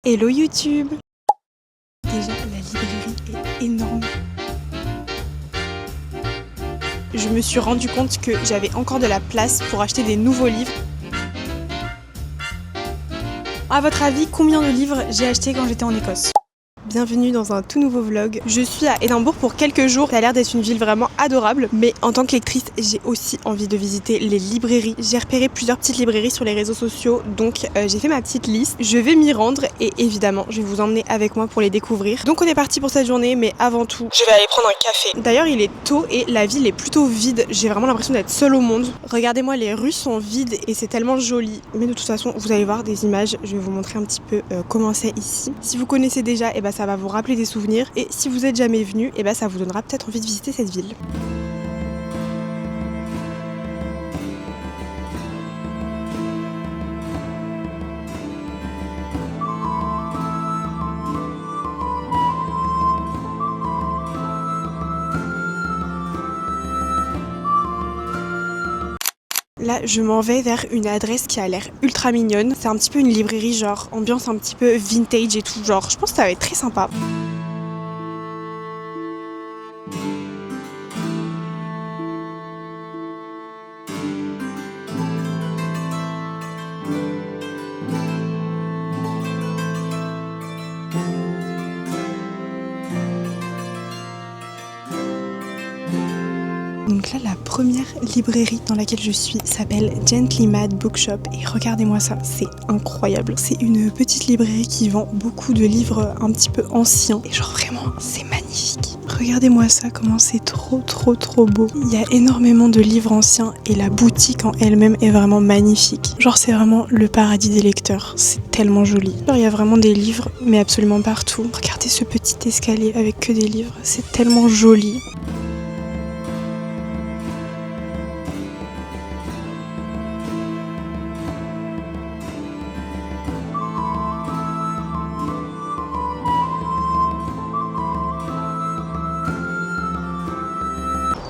Hello YouTube! Déjà, la librairie est énorme. Je me suis rendu compte que j'avais encore de la place pour acheter des nouveaux livres. À votre avis, combien de livres j'ai acheté quand j'étais en Écosse? Bienvenue dans un tout nouveau vlog. Je suis à Édimbourg pour quelques jours. Ça a l'air d'être une ville vraiment adorable, mais en tant que lectrice, j'ai aussi envie de visiter les librairies. J'ai repéré plusieurs petites librairies sur les réseaux sociaux, donc j'ai fait ma petite liste. Je vais m'y rendre et évidemment, je vais vous emmener avec moi pour les découvrir. Donc on est parti pour cette journée, mais avant tout, je vais aller prendre un café. D'ailleurs, il est tôt et la ville est plutôt vide. J'ai vraiment l'impression d'être seule au monde. Regardez-moi, les rues sont vides et c'est tellement joli. Mais de toute façon, vous allez voir des images. Je vais vous montrer un petit peu comment c'est ici. Si vous connaissez déjà, et ça va vous rappeler des souvenirs, et si vous êtes jamais venu, ça vous donnera peut-être envie de visiter cette ville. Là, je m'en vais vers une adresse qui a l'air ultra mignonne. C'est un petit peu une librairie genre ambiance un petit peu vintage et tout, genre je pense que ça va être très sympa. Donc là, la première librairie dans laquelle je suis s'appelle Gently Mad Bookshop et regardez-moi ça, c'est incroyable. C'est une petite librairie qui vend beaucoup de livres un petit peu anciens et genre vraiment, c'est magnifique. Regardez-moi ça, comment c'est trop beau. Il y a énormément de livres anciens et la boutique en elle-même est vraiment magnifique. Genre c'est vraiment le paradis des lecteurs, c'est tellement joli. Genre il y a vraiment des livres mais absolument partout. Regardez ce petit escalier avec que des livres, c'est tellement joli.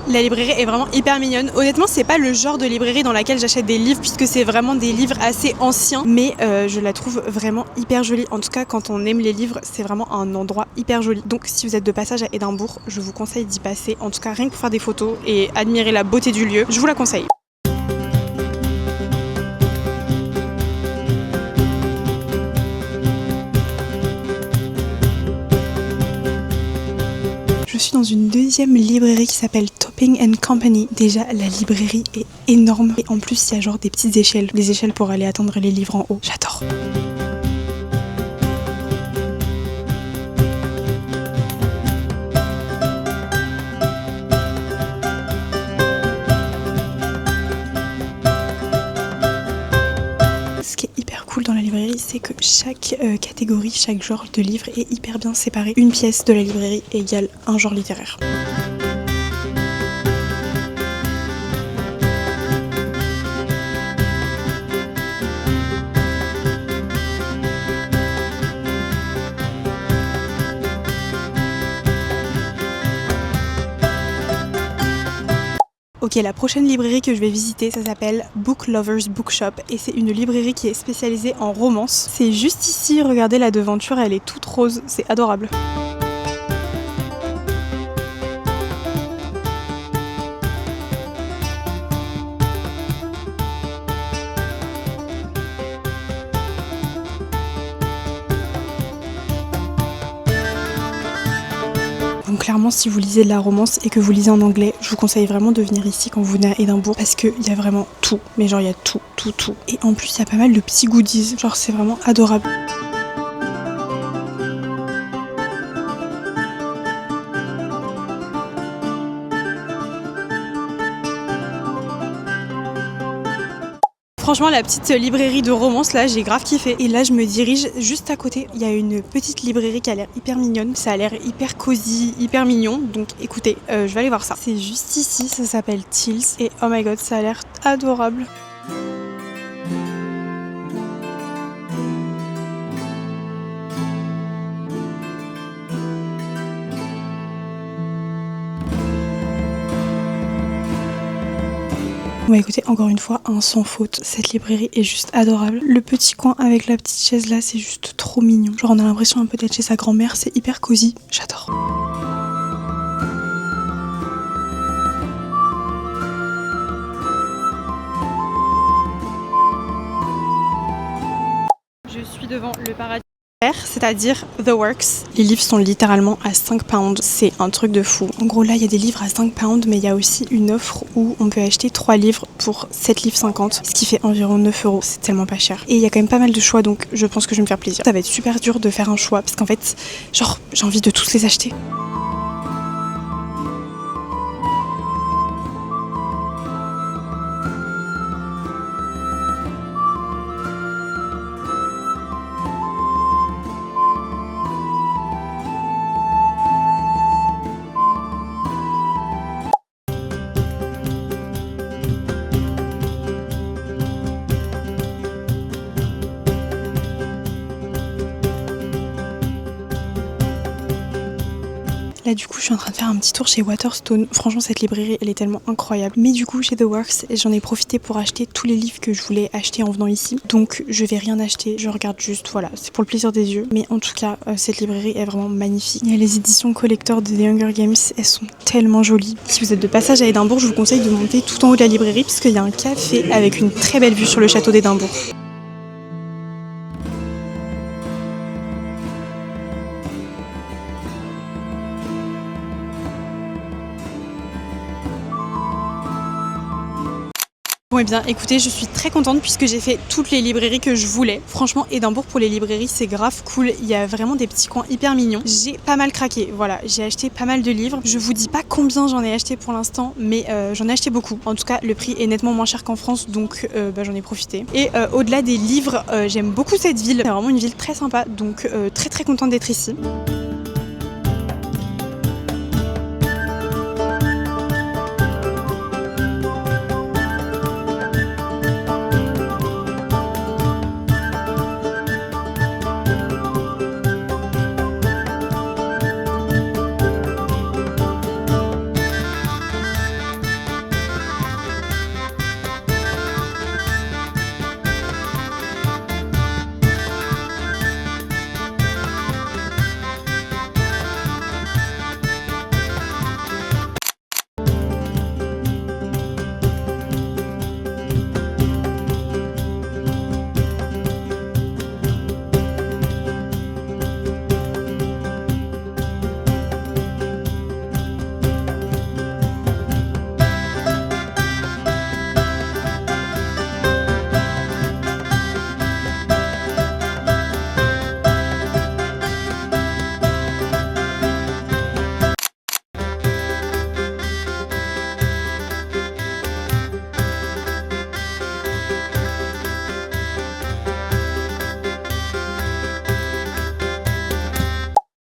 La librairie est vraiment hyper mignonne. Honnêtement, c'est pas le genre de librairie dans laquelle j'achète des livres puisque c'est vraiment des livres assez anciens, mais je la trouve vraiment hyper jolie. En tout cas, quand on aime les livres, c'est vraiment un endroit hyper joli. Donc si vous êtes de passage à Édimbourg, je vous conseille d'y passer. En tout cas, rien que pour faire des photos et admirer la beauté du lieu, je vous la conseille. Je suis dans une deuxième librairie qui s'appelle Topping & Company. Déjà, la librairie est énorme et en plus, il y a genre des petites échelles, des échelles pour aller attendre les livres en haut. J'adore. Ce qui est hyper cool dans la librairie, c'est que chaque catégorie, chaque genre de livre est hyper bien séparé. Une pièce de la librairie égale un genre littéraire. Ok, la prochaine librairie que je vais visiter, ça s'appelle Book Lovers Bookshop et c'est une librairie qui est spécialisée en romance. C'est juste ici, regardez la devanture, elle est toute rose, c'est adorable. Donc clairement, si vous lisez de la romance et que vous lisez en anglais, je vous conseille vraiment de venir ici quand vous venez à Édimbourg parce qu'il y a vraiment tout. Mais genre il y a tout. Et en plus, il y a pas mal de petits goodies. Genre c'est vraiment adorable. Franchement, la petite librairie de romance, là, j'ai grave kiffé. Et là, je me dirige juste à côté. Il y a une petite librairie qui a l'air hyper mignonne. Ça a l'air hyper cosy, hyper mignon. Donc écoutez, je vais aller voir ça. C'est juste ici, ça s'appelle Tills. Et oh my god, ça a l'air adorable. Bon bah écoutez, encore une fois, un sans faute. Cette librairie est juste adorable. Le petit coin avec la petite chaise là, c'est juste trop mignon. Genre on a l'impression un peu d'être chez sa grand-mère, c'est hyper cosy. J'adore. Je suis devant le paradis, c'est-à-dire The Works. Les livres sont littéralement à 5 pounds, c'est un truc de fou. En gros là il y a des livres à 5 pounds, mais il y a aussi une offre où on peut acheter 3 livres pour 7 livres 50, ce qui fait environ 9 €, c'est tellement pas cher. Et il y a quand même pas mal de choix, donc je pense que je vais me faire plaisir. Ça va être super dur de faire un choix, parce qu'en fait, genre j'ai envie de tous les acheter. Là du coup je suis en train de faire un petit tour chez Waterstone. Franchement cette librairie elle est tellement incroyable. Mais du coup chez The Works j'en ai profité pour acheter tous les livres que je voulais acheter en venant ici. Donc je vais rien acheter, je regarde juste, voilà, c'est pour le plaisir des yeux. Mais en tout cas cette librairie est vraiment magnifique. Il y a les éditions collector de The Hunger Games, elles sont tellement jolies. Si vous êtes de passage à Édimbourg, je vous conseille de monter tout en haut de la librairie puisqu'il y a un café avec une très belle vue sur le château d'Édimbourg. Bon et bien écoutez, je suis très contente puisque j'ai fait toutes les librairies que je voulais. Franchement Édimbourg pour les librairies c'est grave cool, il y a vraiment des petits coins hyper mignons. J'ai pas mal craqué, voilà, j'ai acheté pas mal de livres. Je vous dis pas combien j'en ai acheté pour l'instant, mais j'en ai acheté beaucoup. En tout cas le prix est nettement moins cher qu'en France, donc j'en ai profité. Et au-delà des livres, j'aime beaucoup cette ville, c'est vraiment une ville très sympa, donc très contente d'être ici.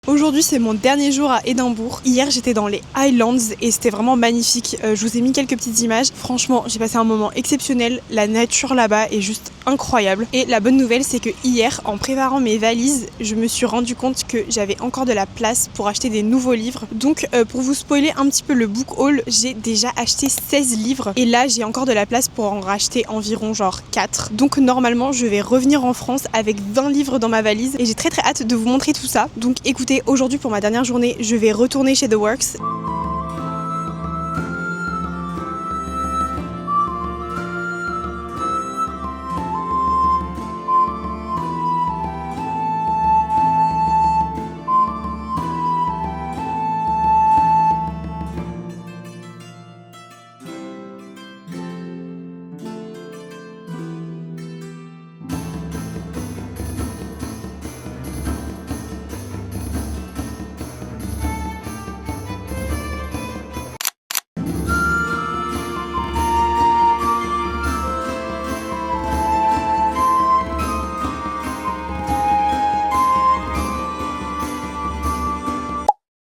Aujourd'hui c'est mon dernier jour à Édimbourg. Hier j'étais dans les Highlands et c'était vraiment magnifique. Je vous ai mis quelques petites images. Franchement j'ai passé un moment exceptionnel. La nature là-bas est juste incroyable. Et la bonne nouvelle c'est que hier en préparant mes valises je me suis rendu compte que j'avais encore de la place pour acheter des nouveaux livres. Donc pour vous spoiler un petit peu le book haul, j'ai déjà acheté 16 livres et là j'ai encore de la place pour en racheter environ genre 4. Donc normalement je vais revenir en France avec 20 livres dans ma valise et j'ai très hâte de vous montrer tout ça. Donc écoutez, aujourd'hui pour ma dernière journée, je vais retourner chez The Works.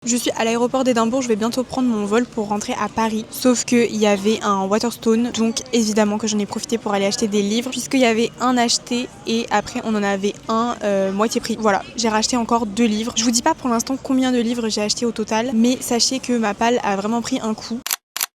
Je suis à l'aéroport d'Édimbourg, je vais bientôt prendre mon vol pour rentrer à Paris. Sauf qu'il y avait un Waterstone, donc évidemment que j'en ai profité pour aller acheter des livres, puisqu'il y avait un acheté et après on en avait un moitié prix. Voilà, j'ai racheté encore 2 livres. Je vous dis pas pour l'instant combien de livres j'ai acheté au total, mais sachez que ma palle a vraiment pris un coup.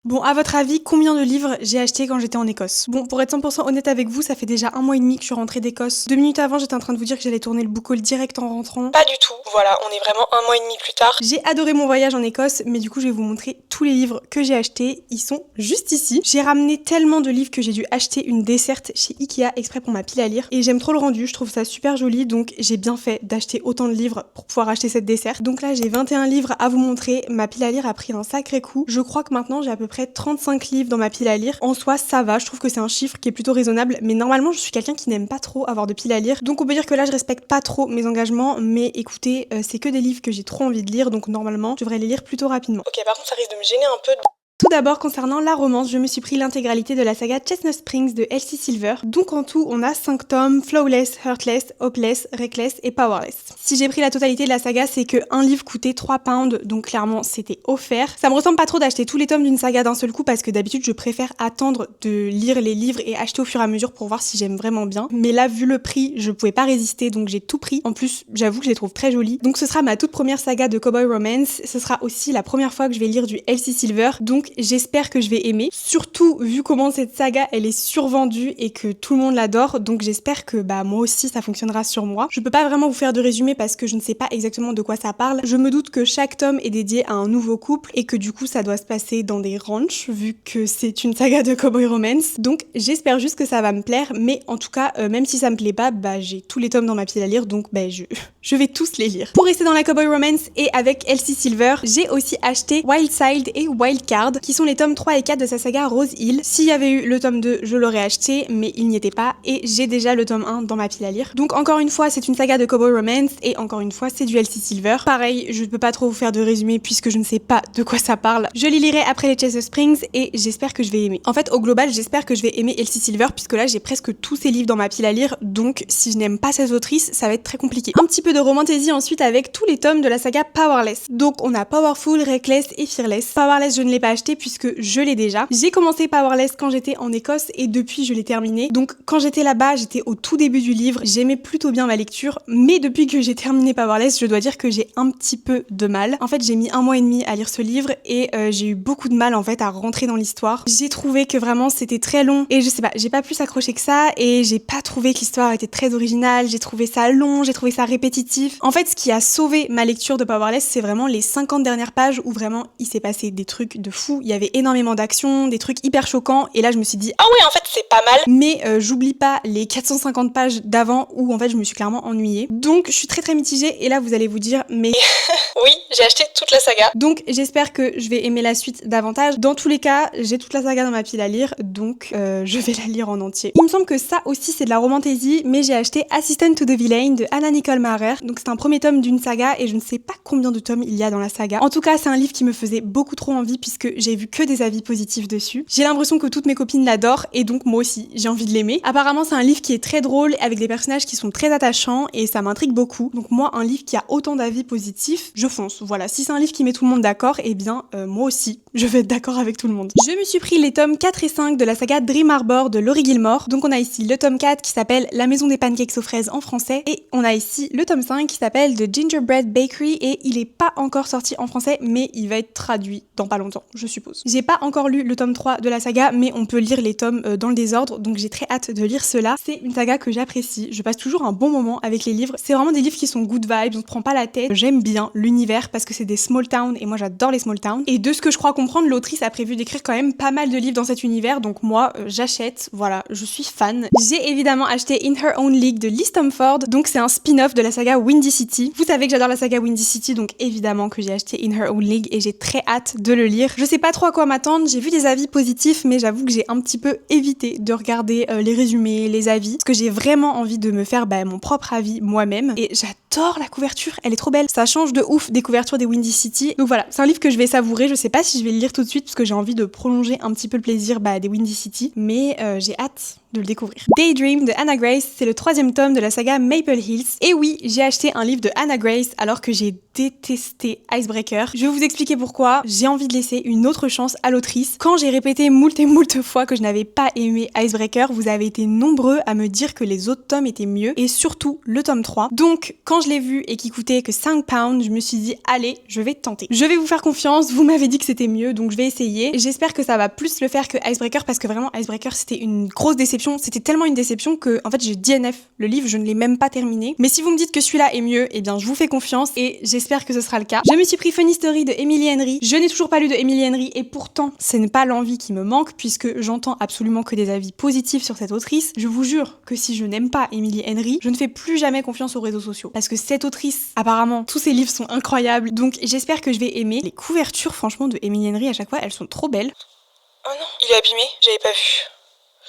Bon, à votre avis, combien de livres j'ai acheté quand j'étais en Écosse? Bon, pour être 100% honnête avec vous, ça fait déjà 1 mois et demi que je suis rentrée d'Écosse. 2 minutes avant, j'étais en train de vous dire que j'allais tourner le book haul direct en rentrant. Pas du tout, voilà, on est vraiment 1 mois et demi plus tard. J'ai adoré mon voyage en Écosse, mais du coup, je vais vous montrer tous les livres que j'ai achetés. Ils sont juste ici. J'ai ramené tellement de livres que j'ai dû acheter une desserte chez Ikea exprès pour ma pile à lire. Et j'aime trop le rendu, je trouve ça super joli, donc j'ai bien fait d'acheter autant de livres pour pouvoir acheter cette desserte. Donc là, j'ai 21 livres à vous montrer. Ma pile à lire a pris un sacré coup. Je crois que maintenant, j'ai à peu près 35 livres dans ma pile à lire. En soi, ça va, je trouve que c'est un chiffre qui est plutôt raisonnable, mais normalement, je suis quelqu'un qui n'aime pas trop avoir de pile à lire. Donc on peut dire que là, je respecte pas trop mes engagements, mais écoutez, c'est que des livres que j'ai trop envie de lire, donc normalement, je devrais les lire plutôt rapidement. Ok, par contre, ça risque de me gêner un peu. Tout d'abord, concernant la romance, je me suis pris l'intégralité de la saga Chestnut Springs de Elsie Silver. Donc en tout, on a 5 tomes, Flawless, Heartless, Hopeless, Reckless et Powerless. Si j'ai pris la totalité de la saga, c'est que un livre coûtait 3 pounds, donc clairement c'était offert. Ça me ressemble pas trop d'acheter tous les tomes d'une saga d'un seul coup parce que d'habitude je préfère attendre de lire les livres et acheter au fur et à mesure pour voir si j'aime vraiment bien. Mais là, vu le prix, je pouvais pas résister, donc j'ai tout pris. En plus, j'avoue que je les trouve très jolies. Donc ce sera ma toute première saga de Cowboy Romance. Ce sera aussi la première fois que je vais lire du Elsie Silver, donc j'espère que je vais aimer. Surtout vu comment cette saga elle est survendue et que tout le monde l'adore, donc j'espère que moi aussi ça fonctionnera sur moi. Je peux pas vraiment vous faire de résumé parce que je ne sais pas exactement de quoi ça parle. Je me doute que chaque tome est dédié à un nouveau couple et que du coup ça doit se passer dans des ranchs vu que c'est une saga de Cowboy Romance. Donc j'espère juste que ça va me plaire, mais en tout cas même si ça me plaît pas, j'ai tous les tomes dans ma pile à lire, donc je vais tous les lire. Pour rester dans la Cowboy Romance et avec Elsie Silver, j'ai aussi acheté Wild Side et Wild Card qui sont les tomes 3 et 4 de sa saga Rose Hill. S'il y avait eu le tome 2, je l'aurais acheté, mais il n'y était pas et j'ai déjà le tome 1 dans ma pile à lire. Donc encore une fois, c'est une saga de Cowboy Romance et encore une fois, c'est du Elsie Silver. Pareil, je ne peux pas trop vous faire de résumé puisque je ne sais pas de quoi ça parle. Je les lirai après les Chestnut Springs et j'espère que je vais aimer. En fait, au global, j'espère que je vais aimer Elsie Silver puisque là, j'ai presque tous ses livres dans ma pile à lire, donc si je n'aime pas cette autrice, ça va être très compliqué. Un petit peu de romantasy ensuite avec tous les tomes de la saga Powerless. Donc on a Powerful, Reckless et Fearless. Powerless, je ne l'ai pas acheté puisque je l'ai déjà. J'ai commencé Powerless quand j'étais en Écosse et depuis je l'ai terminé. Donc quand j'étais là-bas, j'étais au tout début du livre, j'aimais plutôt bien ma lecture, mais depuis que j'ai terminé Powerless, je dois dire que j'ai un petit peu de mal. En fait, j'ai mis 1 mois et demi à lire ce livre et j'ai eu beaucoup de mal en fait à rentrer dans l'histoire. J'ai trouvé que vraiment c'était très long et je sais pas, j'ai pas plus accroché que ça et j'ai pas trouvé que l'histoire était très originale, j'ai trouvé ça long, j'ai trouvé ça répétitif. En fait, ce qui a sauvé ma lecture de Powerless, c'est vraiment les 50 dernières pages où vraiment il s'est passé des trucs de fou, il y avait énormément d'action, des trucs hyper choquants et là je me suis dit ah ouais en fait c'est pas mal, mais j'oublie pas les 450 pages d'avant où en fait je me suis clairement ennuyée. Donc je suis très très mitigée et là vous allez vous dire mais oui j'ai acheté toute la saga, donc j'espère que je vais aimer la suite davantage. Dans tous les cas j'ai toute la saga dans ma pile à lire, donc je vais la lire en entier. Il me semble que ça aussi c'est de la romantasy, mais j'ai acheté Assistant to the Villain de Anna Nicole Maher, donc c'est un premier tome d'une saga et je ne sais pas combien de tomes il y a dans la saga. En tout cas c'est un livre qui me faisait beaucoup trop envie puisque j'ai vu que des avis positifs dessus. J'ai l'impression que toutes mes copines l'adorent et donc moi aussi j'ai envie de l'aimer. Apparemment c'est un livre qui est très drôle avec des personnages qui sont très attachants et ça m'intrigue beaucoup. Donc moi un livre qui a autant d'avis positifs, je fonce. Voilà, si c'est un livre qui met tout le monde d'accord, et bien moi aussi je vais être d'accord avec tout le monde. Je me suis pris les tomes 4 et 5 de la saga Dream Harbor de Laurie Gilmore. Donc on a ici le tome 4 qui s'appelle La maison des pancakes aux fraises en français et on a ici le tome 5 qui s'appelle The Gingerbread Bakery et il est pas encore sorti en français mais il va être traduit dans pas longtemps, je suppose. J'ai pas encore lu le tome 3 de la saga mais on peut lire les tomes dans le désordre, donc j'ai très hâte de lire cela. C'est une saga que j'apprécie, je passe toujours un bon moment avec les livres. C'est vraiment des livres qui sont good vibes, on se prend pas la tête. J'aime bien l'univers parce que c'est des small towns et moi j'adore les small towns. Et de ce que je crois comprendre, l'autrice a prévu d'écrire quand même pas mal de livres dans cet univers, donc moi j'achète, voilà, je suis fan. J'ai évidemment acheté In Her Own League de Lee Stamford, donc c'est un spin-off de la saga Windy City. Vous savez que j'adore la saga Windy City, donc évidemment que j'ai acheté In Her Own League et j'ai très hâte de le lire. Je sais pas trop à quoi m'attendre, j'ai vu des avis positifs mais j'avoue que j'ai un petit peu évité de regarder les résumés, les avis, parce que j'ai vraiment envie de me faire mon propre avis moi-même et j'adore la couverture, elle est trop belle. Ça change de ouf des couvertures des Windy City. Donc voilà, c'est un livre que je vais savourer, je sais pas si je vais le lire tout de suite parce que j'ai envie de prolonger un petit peu le plaisir des Windy City, mais j'ai hâte. de le découvrir. Daydream de Hannah Grace, c'est le 3e tome de la saga Maple Hills. Et oui, j'ai acheté un livre de Hannah Grace alors que j'ai détesté Icebreaker. Je vais vous expliquer pourquoi. J'ai envie de laisser une autre chance à l'autrice. Quand j'ai répété moult et moult fois que je n'avais pas aimé Icebreaker, vous avez été nombreux à me dire que les autres tomes étaient mieux, et surtout le tome 3. Donc, quand je l'ai vu et qu'il coûtait que 5 pounds, je me suis dit, allez, je vais tenter. Je vais vous faire confiance, vous m'avez dit que c'était mieux, donc je vais essayer. J'espère que ça va plus le faire que Icebreaker, parce que vraiment, Icebreaker, c'était une grosse déception. C'était tellement une déception que, en fait, j'ai DNF. Le livre, je ne l'ai même pas terminé. Mais si vous me dites que celui-là est mieux, eh bien, je vous fais confiance et j'espère que ce sera le cas. Je me suis pris Funny Story de Emily Henry. Je n'ai toujours pas lu de Emily Henry et pourtant, ce n'est pas l'envie qui me manque puisque j'entends absolument que des avis positifs sur cette autrice. Je vous jure que si je n'aime pas Emily Henry, je ne fais plus jamais confiance aux réseaux sociaux. Parce que cette autrice, apparemment, tous ses livres sont incroyables. Donc, j'espère que je vais aimer. Les couvertures, franchement, de Emily Henry, à chaque fois, elles sont trop belles. Oh non, il est abîmé, j'avais pas vu.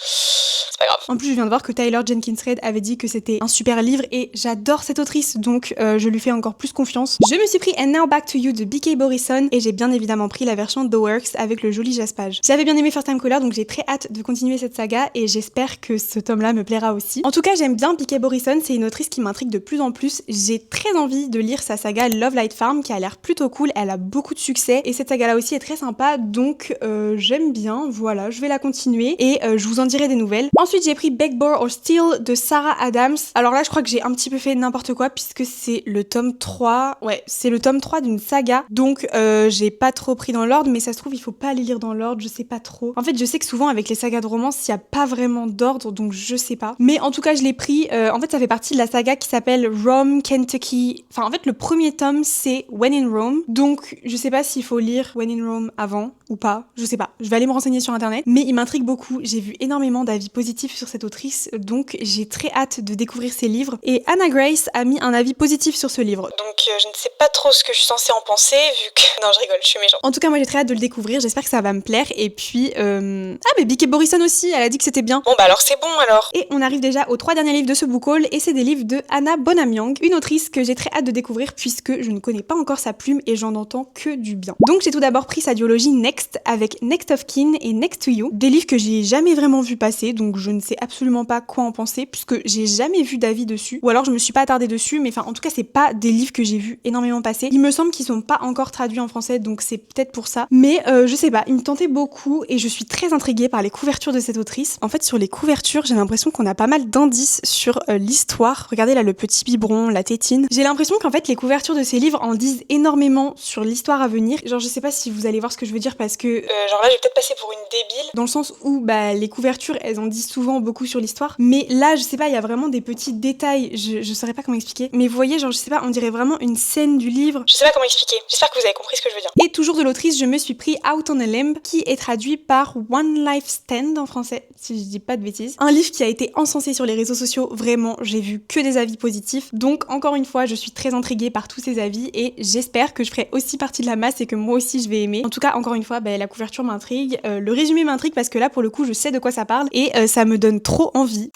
C'est pas grave. En plus, je viens de voir que Tyler Jenkins Reid avait dit que c'était un super livre et j'adore cette autrice, donc je lui fais encore plus confiance. Je me suis pris And Now Back to You de B.K. Borison et j'ai bien évidemment pris la version The Works avec le joli jaspage. J'avais bien aimé First Time Caller, donc j'ai très hâte de continuer cette saga et j'espère que ce tome-là me plaira aussi. En tout cas, j'aime bien B.K. Borison, c'est une autrice qui m'intrigue de plus en plus. J'ai très envie de lire sa saga Love Light Farm qui a l'air plutôt cool, elle a beaucoup de succès et cette saga-là aussi est très sympa, donc j'aime bien, voilà, je vais la continuer et je vous en dirai des nouvelles. Ensuite, j'ai pris Beg, Borrow or Steal de Sarah Adams. Alors là, je crois que j'ai un petit peu fait n'importe quoi puisque c'est le tome 3. Ouais, c'est le tome 3 d'une saga. Donc, j'ai pas trop pris dans l'ordre, mais ça se trouve, il faut pas les lire dans l'ordre, je sais pas trop. En fait, je sais que souvent, avec les sagas de romance, il y a pas vraiment d'ordre, donc je sais pas. Mais en tout cas, je l'ai pris. En fait, ça fait partie de la saga qui s'appelle Rome, Kentucky. Enfin, en fait, le premier tome, c'est When in Rome. Donc, je sais pas s'il faut lire When in Rome avant ou pas. Je sais pas. Je vais aller me renseigner sur internet. Mais il m'intrigue beaucoup. J'ai vu énormément d'avis positifs sur cette autrice, donc j'ai très hâte de découvrir ses livres. Et Hannah Grace a mis un avis positif sur ce livre. Donc je ne sais pas trop ce que je suis censée en penser, vu que... Non, je rigole, je suis méchante. En tout cas, moi j'ai très hâte de le découvrir, j'espère que ça va me plaire. Et puis... Ah, mais B.K. Borison aussi, elle a dit que c'était bien. Bon bah alors c'est bon alors. Et on arrive déjà aux 3 derniers livres de ce book haul, et c'est des livres de Hannah Bonham Young, une autrice que j'ai très hâte de découvrir puisque je ne connais pas encore sa plume et j'en entends que du bien. Donc j'ai tout d'abord pris sa duologie Next avec Next of Kin et Next to You, des livres que j'ai jamais vraiment vu passer, donc je ne sais absolument pas quoi en penser puisque j'ai jamais vu d'avis dessus, ou alors je me suis pas attardée dessus, mais enfin en tout cas c'est pas des livres que j'ai vu énormément passer. Il me semble qu'ils sont pas encore traduits en français, donc c'est peut-être pour ça, mais je sais pas, il me tentait beaucoup et je suis très intriguée par les couvertures de cette autrice. En fait, sur les couvertures, j'ai l'impression qu'on a pas mal d'indices sur l'histoire. Regardez là, le petit biberon, la tétine. J'ai l'impression qu'en fait les couvertures de ces livres en disent énormément sur l'histoire à venir. Genre je sais pas si vous allez voir ce que je veux dire parce que genre là je vais peut-être passer pour une débile. Dans le sens où bah les couvertures elles en disent souvent beaucoup sur l'histoire, mais là je sais pas, il y a vraiment des petits détails, je saurais pas comment expliquer, mais vous voyez, genre je sais pas, on dirait vraiment une scène du livre. Je sais pas comment expliquer, j'espère que vous avez compris ce que je veux dire. Et toujours de l'autrice, je me suis pris Out on a Limb, qui est traduit par One Life Stand en français, si je dis pas de bêtises. Un livre qui a été encensé sur les réseaux sociaux, vraiment, j'ai vu que des avis positifs, donc encore une fois, je suis très intriguée par tous ces avis et j'espère que je ferai aussi partie de la masse et que moi aussi je vais aimer. En tout cas, encore une fois, bah, la couverture m'intrigue, le résumé m'intrigue parce que là, pour le coup, je sais de quoi ça parle et ça me donne trop envie.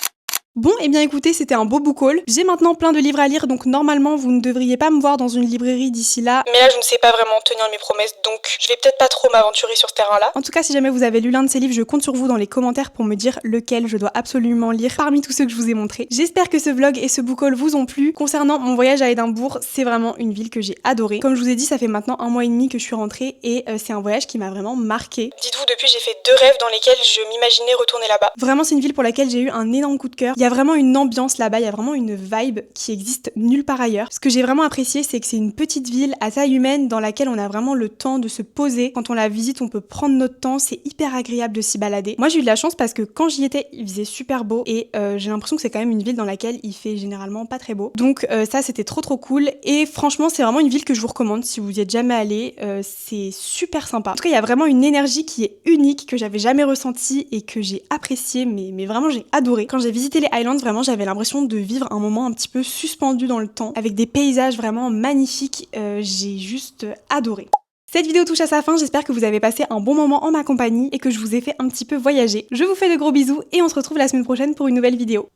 Bon, et bien écoutez, c'était un beau book haul. J'ai maintenant plein de livres à lire, donc normalement vous ne devriez pas me voir dans une librairie d'ici là. Mais là je ne sais pas vraiment tenir mes promesses, donc je vais peut-être pas trop m'aventurer sur ce terrain-là. En tout cas, si jamais vous avez lu l'un de ces livres, je compte sur vous dans les commentaires pour me dire lequel je dois absolument lire parmi tous ceux que je vous ai montrés. J'espère que ce vlog et ce book haul vous ont plu. Concernant mon voyage à Édimbourg, c'est vraiment une ville que j'ai adorée. Comme je vous ai dit, ça fait maintenant 1 mois et demi que je suis rentrée et c'est un voyage qui m'a vraiment marquée. Dites-vous, depuis j'ai fait 2 rêves dans lesquels je m'imaginais retourner là-bas. Vraiment, c'est une ville pour laquelle j'ai eu un énorme coup de cœur. Il y a vraiment une ambiance là-bas, il y a vraiment une vibe qui existe nulle part ailleurs. Ce que j'ai vraiment apprécié, c'est que c'est une petite ville à taille humaine dans laquelle on a vraiment le temps de se poser. Quand on la visite, on peut prendre notre temps, c'est hyper agréable de s'y balader. Moi, j'ai eu de la chance parce que quand j'y étais, il faisait super beau et j'ai l'impression que c'est quand même une ville dans laquelle il fait généralement pas très beau. Donc ça, c'était trop cool et franchement, c'est vraiment une ville que je vous recommande si vous y êtes jamais allé. C'est super sympa. En tout cas, il y a vraiment une énergie qui est unique, que j'avais jamais ressentie et que j'ai appréciée, mais vraiment j'ai adoré. Quand j'ai visité les Highlands, vraiment, j'avais l'impression de vivre un moment un petit peu suspendu dans le temps, avec des paysages vraiment magnifiques, j'ai juste adoré. Cette vidéo touche à sa fin, j'espère que vous avez passé un bon moment en ma compagnie et que je vous ai fait un petit peu voyager. Je vous fais de gros bisous et on se retrouve la semaine prochaine pour une nouvelle vidéo.